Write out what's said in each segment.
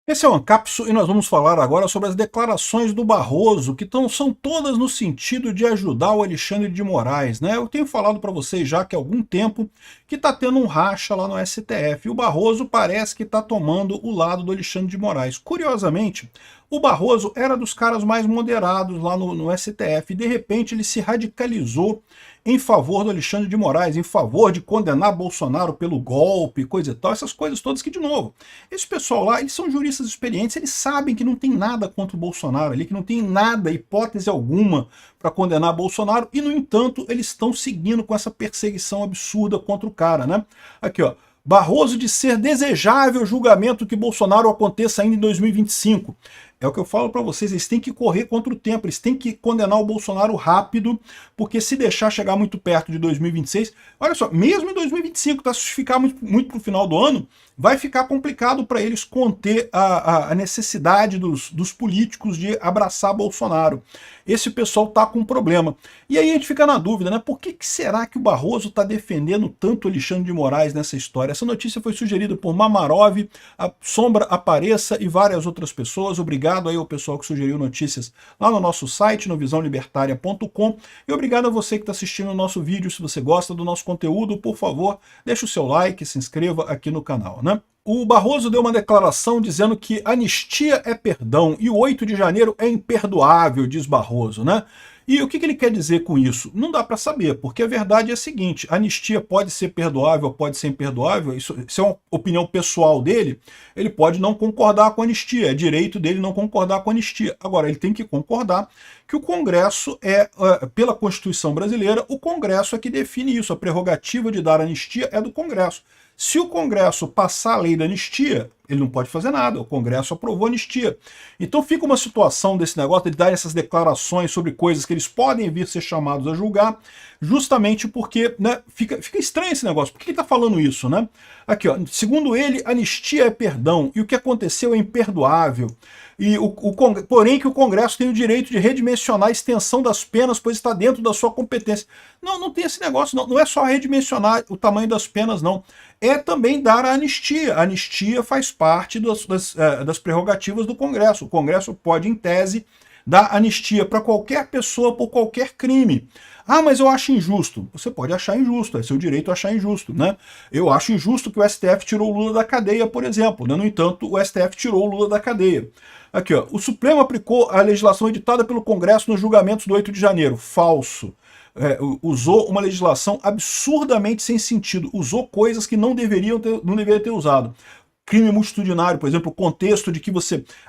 Esse é o Ancapso e nós vamos falar agora sobre as declarações do Barroso, que são todas no sentido de ajudar o Alexandre de Moraes, né? Eu tenho falado para vocês já que há algum tempo que está tendo um racha lá no STF, e o Barroso parece que está tomando o lado do Alexandre de Moraes. Curiosamente, o Barroso era dos caras mais moderados lá no STF, e de repente ele se radicalizou em favor do Alexandre de Moraes, em favor de condenar Bolsonaro pelo golpe, coisa e tal, essas coisas todas que, de novo, esse pessoal lá, eles são juristas experientes, eles sabem que não tem nada contra o Bolsonaro ali, que não tem nada, hipótese alguma, para condenar Bolsonaro, e, no entanto, eles estão seguindo com essa perseguição absurda contra o cara, né? Aqui, ó. Barroso de ser desejável julgamento que Bolsonaro aconteça ainda em 2025. É o que eu falo para vocês, eles têm que correr contra o tempo, eles têm que condenar o Bolsonaro rápido, porque se deixar chegar muito perto de 2026, olha só, mesmo em 2025, tá, se ficar muito para o final do ano, vai ficar complicado para eles conter a necessidade dos políticos de abraçar Bolsonaro. Esse pessoal tá com um problema. E aí a gente fica na dúvida, né? Por que será que o Barroso está defendendo tanto Alexandre de Moraes nessa história? Essa notícia foi sugerida por Mamarov, a Sombra Apareça e várias outras pessoas. Obrigado aí ao pessoal que sugeriu notícias lá no nosso site, no visãolibertaria.com. E obrigado a você que está assistindo o nosso vídeo. Se você gosta do nosso conteúdo, por favor, deixe o seu like, se inscreva aqui no canal, né? O Barroso deu uma declaração dizendo que anistia é perdão e o 8 de janeiro é imperdoável, diz Barroso, né? E o que ele quer dizer com isso? Não dá para saber, porque a verdade é a seguinte, a anistia pode ser perdoável, pode ser imperdoável, isso é uma opinião pessoal dele, ele pode não concordar com a anistia, é direito dele não concordar com a anistia. Agora, ele tem que concordar que o Congresso pela Constituição brasileira, o Congresso é que define isso, a prerrogativa de dar anistia é do Congresso. Se o Congresso passar a lei da anistia, ele não pode fazer nada, o Congresso aprovou a anistia. Então fica uma situação desse negócio de dar essas declarações sobre coisas que eles podem vir ser chamados a julgar, justamente porque, né, fica estranho esse negócio. Por que ele está falando isso, né? Aqui, ó, segundo ele, anistia é perdão, e o que aconteceu é imperdoável. Porém que o Congresso tem o direito de redimensionar a extensão das penas, pois está dentro da sua competência. Não tem esse negócio, não é só redimensionar o tamanho das penas, não. É também dar a anistia. A anistia faz parte das prerrogativas do Congresso. O Congresso pode, em tese, dar anistia para qualquer pessoa por qualquer crime. Ah, mas eu acho injusto. Você pode achar injusto, é seu direito achar injusto, né? Eu acho injusto que o STF tirou o Lula da cadeia, por exemplo, né? No entanto, o STF tirou o Lula da cadeia. Aqui, ó, o Supremo aplicou a legislação editada pelo Congresso nos julgamentos do 8 de janeiro. Falso. Usou uma legislação absurdamente sem sentido. Usou coisas que não deveria ter usado. Crime multitudinário, por exemplo, o contexto de que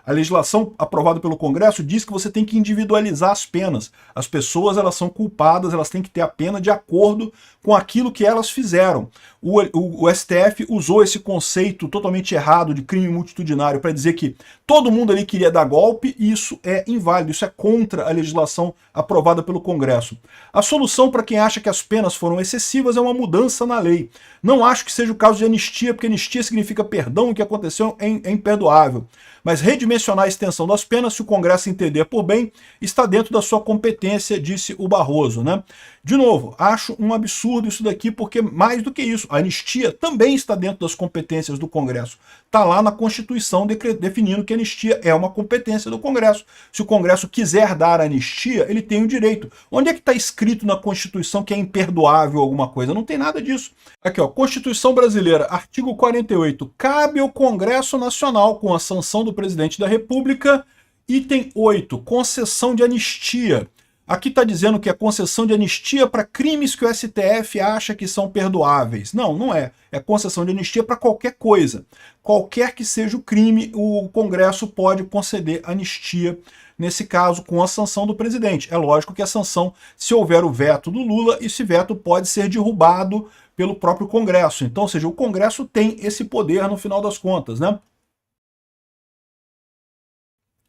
a legislação aprovada pelo Congresso diz que você tem que individualizar as penas. As pessoas, elas são culpadas, elas têm que ter a pena de acordo com aquilo que elas fizeram. O STF usou esse conceito totalmente errado de crime multitudinário para dizer que todo mundo ali queria dar golpe, e isso é inválido, isso é contra a legislação aprovada pelo Congresso. A solução para quem acha que as penas foram excessivas é uma mudança na lei. Não acho que seja o caso de anistia, porque anistia significa perdão, o que aconteceu é imperdoável. Mas redimensionar a extensão das penas, se o Congresso entender por bem, está dentro da sua competência, disse o Barroso, né? De novo, acho um absurdo isso daqui, porque mais do que isso, a anistia também está dentro das competências do Congresso. Está lá na Constituição definindo que a anistia é uma competência do Congresso. Se o Congresso quiser dar anistia, ele tem o direito. Onde é que está escrito na Constituição que é imperdoável alguma coisa? Não tem nada disso. Aqui, ó, Constituição Brasileira, artigo 48. Cabe ao Congresso Nacional, com a sanção do Presidente da República, item 8, concessão de anistia. Aqui está dizendo que é concessão de anistia para crimes que o STF acha que são perdoáveis. Não, não é. É concessão de anistia para qualquer coisa. Qualquer que seja o crime, o Congresso pode conceder anistia, nesse caso, com a sanção do presidente. É lógico que a sanção, se houver o veto do Lula, esse veto pode ser derrubado pelo próprio Congresso. Então, ou seja, o Congresso tem esse poder no final das contas, né?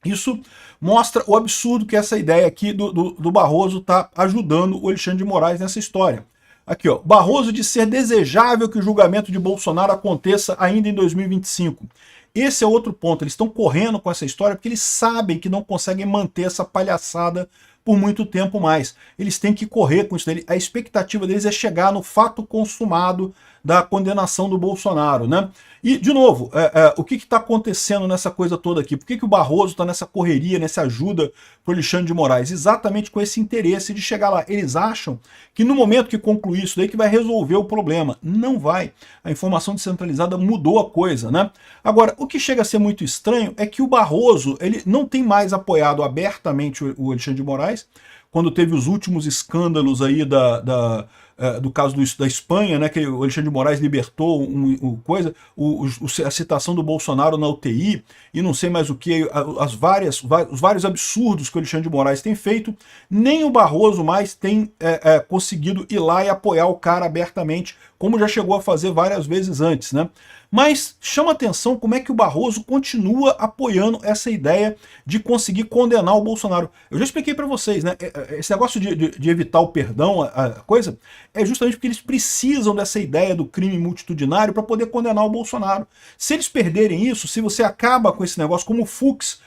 Isso mostra o absurdo que essa ideia aqui do Barroso está ajudando o Alexandre de Moraes nessa história. Aqui, ó, Barroso de ser desejável que o julgamento de Bolsonaro aconteça ainda em 2025. Esse é outro ponto, eles estão correndo com essa história porque eles sabem que não conseguem manter essa palhaçada por muito tempo mais. Eles têm que correr com isso. A expectativa deles é chegar no fato consumado da condenação do Bolsonaro, né? E, de novo, o que está acontecendo nessa coisa toda aqui? Por que o Barroso está nessa correria, nessa ajuda para o Alexandre de Moraes? Exatamente com esse interesse de chegar lá. Eles acham que no momento que concluir isso daí que vai resolver o problema. Não vai. A informação descentralizada mudou a coisa, né? Agora, o que chega a ser muito estranho é que o Barroso, ele não tem mais apoiado abertamente o Alexandre de Moraes, quando teve os últimos escândalos aí do caso da Espanha, né, que o Alexandre de Moraes libertou a citação do Bolsonaro na UTI, e não sei mais o que, os vários absurdos que o Alexandre de Moraes tem feito, nem o Barroso mais tem conseguido ir lá e apoiar o cara abertamente, como já chegou a fazer várias vezes antes, né? Mas chama atenção como é que o Barroso continua apoiando essa ideia de conseguir condenar o Bolsonaro. Eu já expliquei para vocês, né? Esse negócio de evitar o perdão, a coisa, é justamente porque eles precisam dessa ideia do crime multitudinário para poder condenar o Bolsonaro. Se eles perderem isso, se você acaba com esse negócio, como o Fux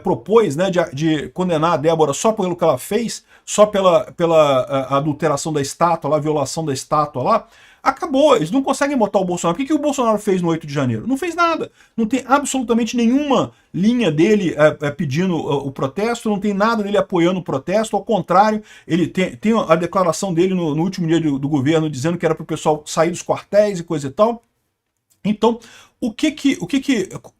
propôs, né, de condenar a Débora só pelo que ela fez, só pela adulteração da estátua, lá, a violação da estátua lá, acabou, eles não conseguem botar o Bolsonaro. O que o Bolsonaro fez no 8 de janeiro? Não fez nada. Não tem absolutamente nenhuma linha dele pedindo o protesto, não tem nada dele apoiando o protesto, ao contrário, ele tem a declaração dele no último dia do governo dizendo que era para o pessoal sair dos quartéis e coisa e tal. Então,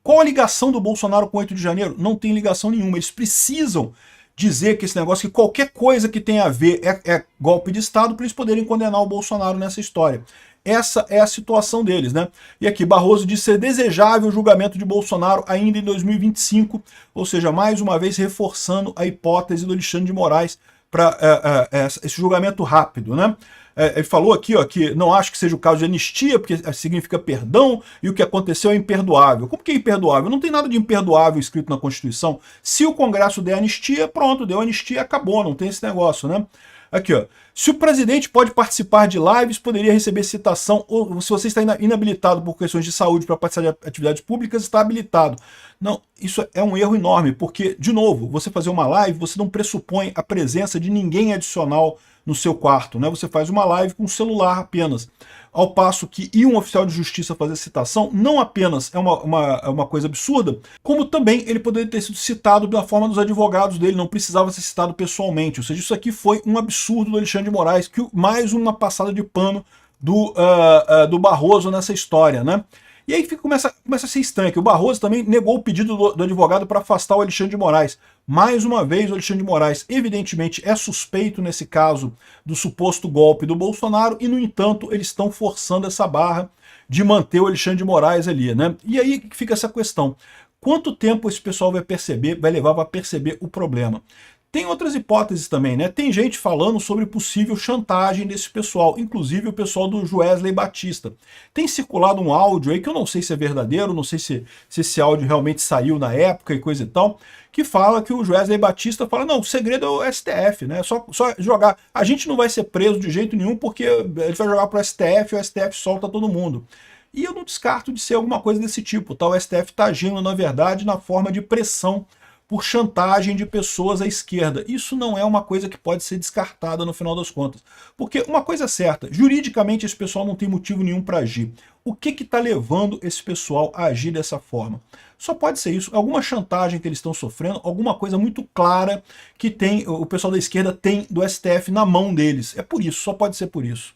qual a ligação do Bolsonaro com o 8 de janeiro? Não tem ligação nenhuma. Eles precisam dizer que esse negócio, que qualquer coisa que tenha a ver é golpe de Estado, para eles poderem condenar o Bolsonaro nessa história. Essa é a situação deles, né? E aqui, Barroso diz ser desejável o julgamento de Bolsonaro ainda em 2025, ou seja, mais uma vez reforçando a hipótese do Alexandre de Moraes para esse julgamento rápido, né? Ele falou aqui, ó, que não acho que seja o caso de anistia, porque significa perdão, e o que aconteceu é imperdoável. Como que é imperdoável? Não tem nada de imperdoável escrito na Constituição. Se o Congresso der anistia, pronto, deu anistia, acabou, não tem esse negócio, né? Aqui, ó. Se o presidente pode participar de lives, poderia receber citação, ou se você está inabilitado por questões de saúde para participar de atividades públicas, está habilitado. Não, isso é um erro enorme, porque, de novo, você fazer uma live, você não pressupõe a presença de ninguém adicional no seu quarto, né? Você faz uma live com um celular apenas. Ao passo que ir um oficial de justiça fazer citação não apenas é uma coisa absurda, como também ele poderia ter sido citado da forma dos advogados dele, não precisava ser citado pessoalmente. Ou seja, isso aqui foi um absurdo do Alexandre de Moraes, que mais uma passada de pano do Barroso nessa história, né? E aí começa a ser estranho, que o Barroso também negou o pedido do advogado para afastar o Alexandre de Moraes. Mais uma vez, o Alexandre de Moraes, evidentemente, é suspeito nesse caso do suposto golpe do Bolsonaro, e, no entanto, eles estão forçando essa barra de manter o Alexandre de Moraes ali, né? E aí fica essa questão. Quanto tempo esse pessoal vai levar para perceber o problema? Tem outras hipóteses também, né? Tem gente falando sobre possível chantagem desse pessoal, inclusive o pessoal do Joesley Batista. Tem circulado um áudio aí, que eu não sei se é verdadeiro, não sei se esse áudio realmente saiu na época e coisa e tal, que fala que o Joesley Batista fala, não, o segredo é o STF, né? Só jogar. A gente não vai ser preso de jeito nenhum porque ele vai jogar pro STF e o STF solta todo mundo. E eu não descarto de ser alguma coisa desse tipo, tá? O STF está agindo, na verdade, na forma de pressão por chantagem de pessoas à esquerda. Isso não é uma coisa que pode ser descartada no final das contas. Porque uma coisa é certa, juridicamente esse pessoal não tem motivo nenhum para agir. O que está levando esse pessoal a agir dessa forma? Só pode ser isso, alguma chantagem que eles estão sofrendo, alguma coisa muito clara que o pessoal da esquerda tem do STF na mão deles. É por isso, só pode ser por isso.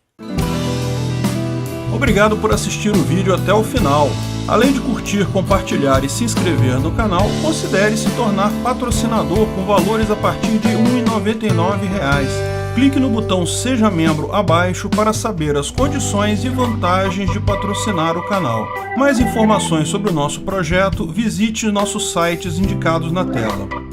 Obrigado por assistir o vídeo até o final. Além de curtir, compartilhar e se inscrever no canal, considere se tornar patrocinador com valores a partir de R$ 1,99. Clique no botão Seja Membro abaixo para saber as condições e vantagens de patrocinar o canal. Mais informações sobre o nosso projeto, visite nossos sites indicados na tela.